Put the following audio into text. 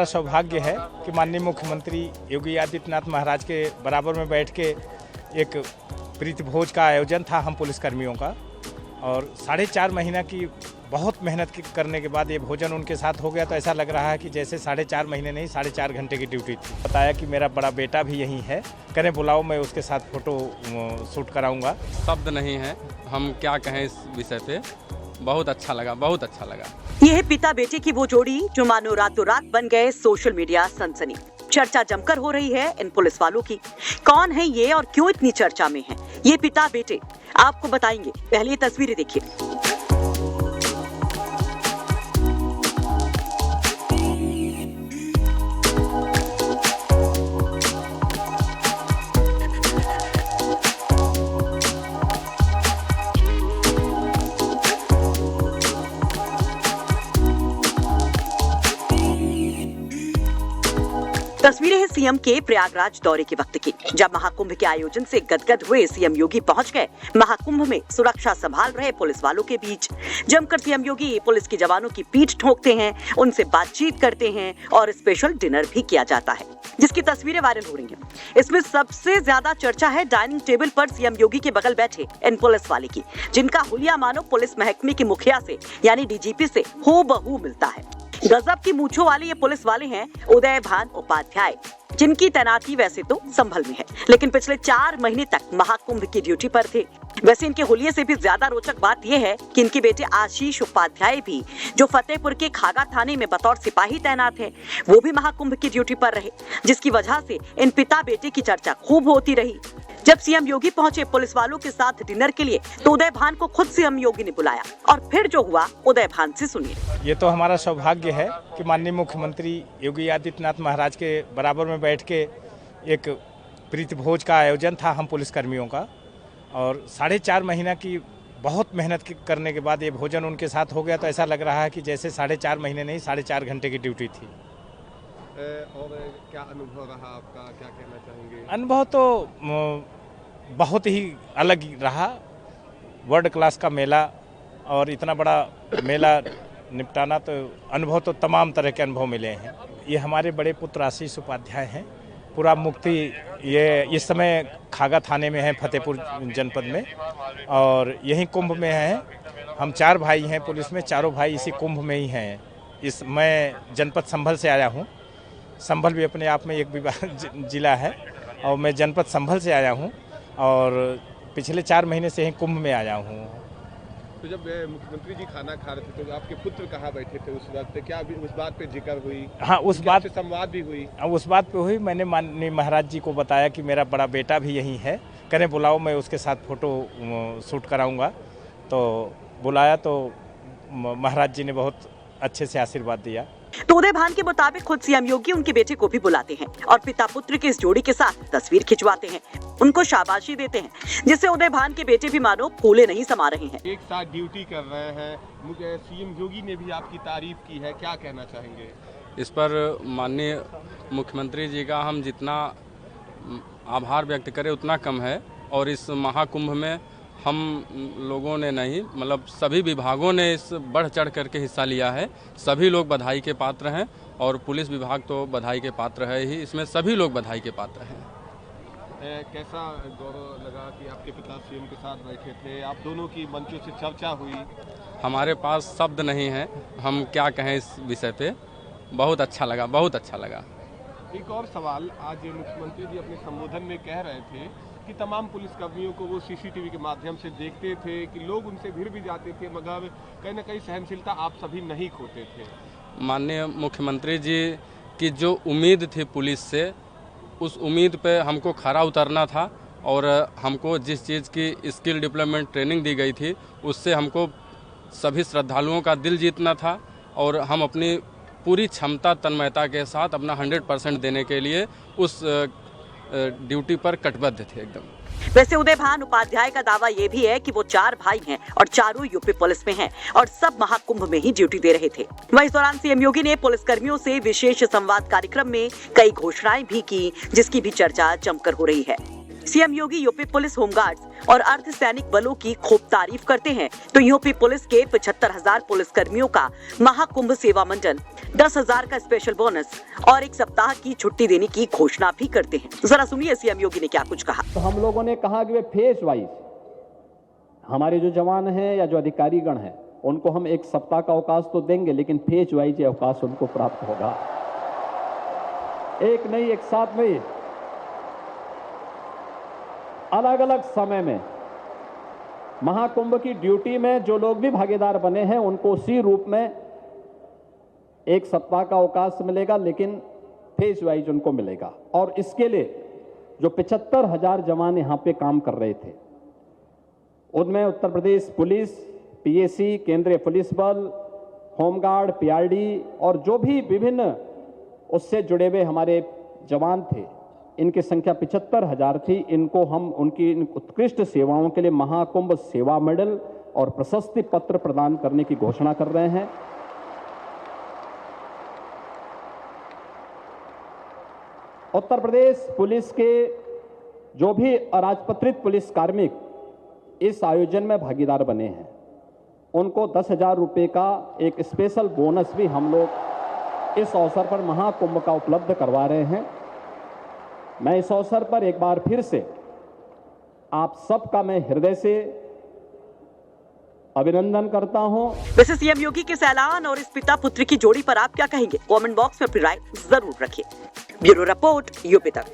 हमारा सौभाग्य है कि माननीय मुख्यमंत्री योगी आदित्यनाथ महाराज के बराबर में बैठ के एक प्रीति भोज का आयोजन था हम पुलिसकर्मियों का, और 4.5 महीना की बहुत मेहनत करने के बाद ये भोजन उनके साथ हो गया। तो ऐसा लग रहा है कि जैसे 4.5 महीने नहीं 4.5 घंटे की ड्यूटी थी। बताया कि मेरा बड़ा बेटा भी यहीं है, करें बुलाओ, मैं उसके साथ फ़ोटो शूट कराऊंगा। शब्द नहीं है, हम क्या कहें इस विषय पे। बहुत अच्छा लगा, बहुत अच्छा लगा। ये है पिता बेटे की वो जोड़ी जो मानो रातों रात बन गए सोशल मीडिया सनसनी। चर्चा जमकर हो रही है इन पुलिस वालों की। कौन है ये और क्यों इतनी चर्चा में है ये पिता बेटे, आपको बताएंगे। पहले तस्वीरें देखिए। तस्वीरें हैं सीएम के प्रयागराज दौरे के वक्त की, जब महाकुंभ के आयोजन से गदगद हुए सीएम योगी पहुंच गए महाकुंभ में सुरक्षा संभाल रहे पुलिस वालों के बीच। जमकर सीएम योगी पुलिस के जवानों की पीठ ठोकते हैं, उनसे बातचीत करते हैं और स्पेशल डिनर भी किया जाता है, जिसकी तस्वीरें वायरल हो रही हैं। इसमें सबसे ज्यादा चर्चा है डाइनिंग टेबल पर सीएम योगी के बगल बैठे इन पुलिस वाले की, जिनका हुलिया मानो पुलिस महकमे की मुखिया से यानी डीजीपी से हूबहू मिलता है। गजब की मूंछों वाले ये पुलिस वाले हैं उदय भान उपाध्याय, जिनकी तैनाती वैसे तो संभल में है, लेकिन पिछले 4 महीने तक महाकुंभ की ड्यूटी पर थे। वैसे इनके हुलिये से भी ज्यादा रोचक बात यह है कि इनके बेटे आशीष उपाध्याय भी, जो फतेहपुर के खागा थाने में बतौर सिपाही तैनात है, वो भी महाकुंभ की ड्यूटी पर रहे, जिसकी वजह से इन पिता बेटे की चर्चा खूब होती रही। जब सीएम योगी पहुंचे पुलिस वालों के साथ डिनर के लिए, तो उदय भान को खुद सीएम योगी ने बुलाया, और फिर जो हुआ उदय भान से सुनिए। ये तो हमारा सौभाग्य है कि माननीय मुख्यमंत्री योगी आदित्यनाथ महाराज के बराबर में बैठ के एक प्रीति भोज का आयोजन था हम पुलिसकर्मियों का, और 4.5 महीना की बहुत मेहनत करने के बाद ये भोजन उनके साथ हो गया। तो ऐसा लग रहा है कि जैसे 4.5 महीने नहीं 4.5 घंटे की ड्यूटी थी। और क्या अनुभव रहा आपका, क्या कहना चाहेंगे? अनुभव तो बहुत ही अलग रहा। वर्ल्ड क्लास का मेला, और इतना बड़ा मेला निपटाना, तो अनुभव तो तमाम तरह के अनुभव मिले हैं। ये हमारे बड़े पुत्र आशीष उपाध्याय हैं, पूरा मुक्ति ये इस समय खागा थाने में है फतेहपुर जनपद में, और यहीं कुंभ में हैं। हम 4 भाई हैं पुलिस में, चारों भाई इसी कुंभ में ही हैं। मैं जनपद संभल से आया हूँ। संभल भी अपने आप में एक जिला है, और मैं जनपद संभल से आया हूँ, और पिछले 4 महीने से ही कुंभ में आया हूँ। तो जब मुख्यमंत्री जी खाना खा रहे थे तो आपके पुत्र कहाँ बैठे थे उस वक्त? क्या अभी उस बात पे जिक्र हुई? हाँ, उस बात से संवाद भी हुई? उस बात पे हुई। मैंने माननीय महाराज जी को बताया कि मेरा बड़ा बेटा भी यहीं है, करें बुलाओ, मैं उसके साथ फ़ोटो शूट कराऊंगा। तो बुलाया तो महाराज जी ने बहुत अच्छे से आशीर्वाद दिया। तो उदय भान के मुताबिक खुद सीएम योगी उनके बेटे को भी बुलाते हैं और पिता पुत्र की इस जोड़ी के साथ तस्वीर खिंचवाते हैं, उनको शाबाशी देते हैं, जिससे उदय भान के बेटे भी मानो फूले नहीं समा रहे हैं। एक साथ ड्यूटी कर रहे हैं, मुझे सीएम योगी ने भी आपकी तारीफ की है, क्या कहना चाहेंगे? इस पर माननीय मुख्यमंत्री जी का हम जितना आभार व्यक्त करें उतना कम है। और इस महाकुंभ में हम लोगों ने नहीं, मतलब सभी विभागों ने इस बढ़ चढ़ करके हिस्सा लिया है। सभी लोग बधाई के पात्र हैं, और पुलिस विभाग तो बधाई के पात्र है ही, इसमें सभी लोग बधाई के पात्र हैं। कैसा गौरव लगा कि आपके पिता सीएम के साथ बैठे थे, आप दोनों की मंचों से चर्चा हुई? हमारे पास शब्द नहीं है, हम क्या कहें इस विषय पे। बहुत अच्छा लगा, बहुत अच्छा लगा। एक और सवाल, आज मुख्यमंत्री जी अपने संबोधन में कह रहे थे कि तमाम पुलिसकर्मियों को वो सीसीटीवी के माध्यम से देखते थे कि लोग उनसे भिड़ भी जाते थे, मगर कहीं ना कहीं सहनशीलता आप सभी नहीं खोते थे। माननीय मुख्यमंत्री जी की जो उम्मीद थी पुलिस से, उस उम्मीद पे हमको खरा उतरना था, और हमको जिस चीज़ की स्किल डेवलपमेंट ट्रेनिंग दी गई थी उससे हमको सभी श्रद्धालुओं का दिल जीतना था, और हम अपनी पूरी क्षमता तन्मयता के साथ अपना 100% देने के लिए उस ड्यूटी पर कटिबद्ध थे एकदम। वैसे उदय भान उपाध्याय का दावा ये भी है कि वो 4 भाई हैं और चारों यूपी पुलिस में हैं, और सब महाकुंभ में ही ड्यूटी दे रहे थे। वहीं इस दौरान सीएम योगी ने पुलिसकर्मियों से विशेष संवाद कार्यक्रम में कई घोषणाएं भी की, जिसकी भी चर्चा जमकर हो रही है। सीएम योगी यूपी पुलिस, होमगार्ड्स और अर्धसैनिक बलों की खूब तारीफ करते हैं, तो यूपी पुलिस के 75,000 पुलिस कर्मियों का महाकुंभ सेवा मंडल 10,000 का स्पेशल बोनस और 1 सप्ताह की छुट्टी देने की घोषणा भी करते हैं। जरा सुनिए सीएम योगी ने क्या कुछ कहा। तो हम लोगों ने कहा कि वे फेज वाइज हमारे जो जवान हैं या जो अधिकारीगण हैं उनको हम 1 सप्ताह का अवकाश तो देंगे, लेकिन फेज वाइज ये अवकाश उनको प्राप्त होगा। एक नहीं, एक साथ नहीं, अलग अलग समय में महाकुंभ की ड्यूटी में जो लोग भी भागीदार बने हैं उनको उसी रूप में 1 सप्ताह का अवकाश मिलेगा, लेकिन फेज वाइज उनको मिलेगा। और इसके लिए जो 75,000 जवान यहां पे काम कर रहे थे उनमें उत्तर प्रदेश पुलिस, पीएसी, केंद्रीय पुलिस बल, होमगार्ड, पीआरडी और जो भी विभिन्न उससे जुड़े हुए हमारे जवान थे, इनकी संख्या 75,000 थी। इनको हम उनकी उत्कृष्ट सेवाओं के लिए महाकुंभ सेवा मेडल और प्रशस्ति पत्र प्रदान करने की घोषणा कर रहे हैं। उत्तर प्रदेश पुलिस के जो भी अराजपत्रित पुलिस कार्मिक इस आयोजन में भागीदार बने हैं उनको 10,000 रुपये का एक स्पेशल बोनस भी हम लोग इस अवसर पर महाकुंभ का उपलब्ध करवा रहे हैं। मैं इस अवसर पर एक बार फिर से आप सबका मैं हृदय से अभिनंदन करता हूं। वैसे सीएम योगी के इस ऐलान और इस पिता पुत्र की जोड़ी पर आप क्या कहेंगे? कमेंट बॉक्स में अपनी राय जरूर रखिए। ब्यूरो रिपोर्ट, यूपी तक।